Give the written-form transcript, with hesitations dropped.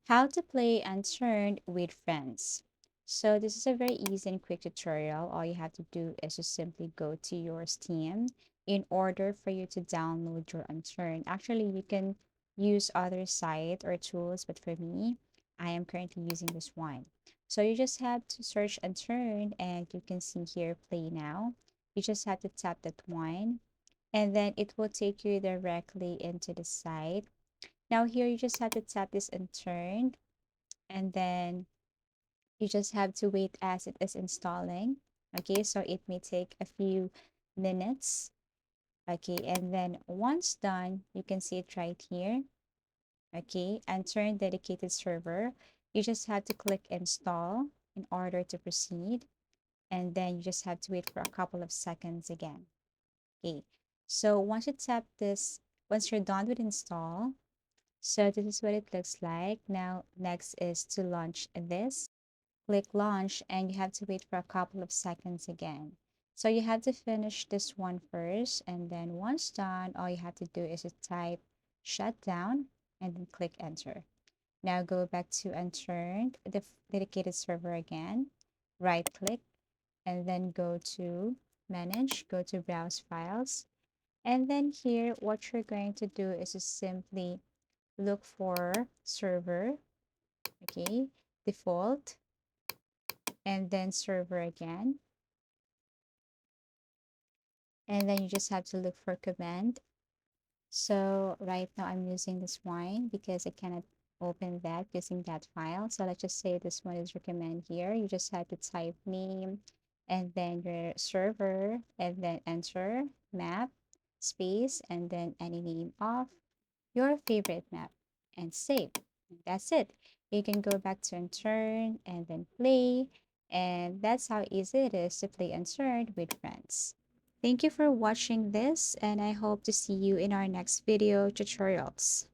How to play Unturned with friends. So this is a very easy and quick tutorial. All you have to do is just simply go to your Steam in order for you to download your Unturned. Actually, you can use other site or tools, but for me, I am currently using this one. So you just have to search Unturned and you can see here play now. You just have to tap that one and then it will take you directly into the site. Now here you just have to tap this Unturned and then you just have to wait as it is installing. Okay, so it may take a few minutes. Okay, and then once done, you can see it right here. Okay, and turn dedicated server. You just have to click install in order to proceed, and then you just have to wait for a couple of seconds again. Okay, so once you tap this, once you're done with install, so this is what it looks like. Now, next is to launch this. Click launch and you have to wait for a couple of seconds again. So you have to finish this one first, and then once done, all you have to do is to type shutdown and then click enter. Now go back to Unturned, the dedicated server again, right click, and then go to manage, go to browse files. And then here, what you're going to do is to simply look for server, okay, default, and then server again. And then you just have to look for command. So right now I'm using this one because I cannot open that using that file. So let's just say this one is recommend here. You just have to type name and then your server and then enter map space and then any name of your favorite map and save. And that's it. You can go back to Unturned and then play. And that's how easy it is to play Unturned with friends. Thank you for watching this, and I hope to see you in our next video tutorials.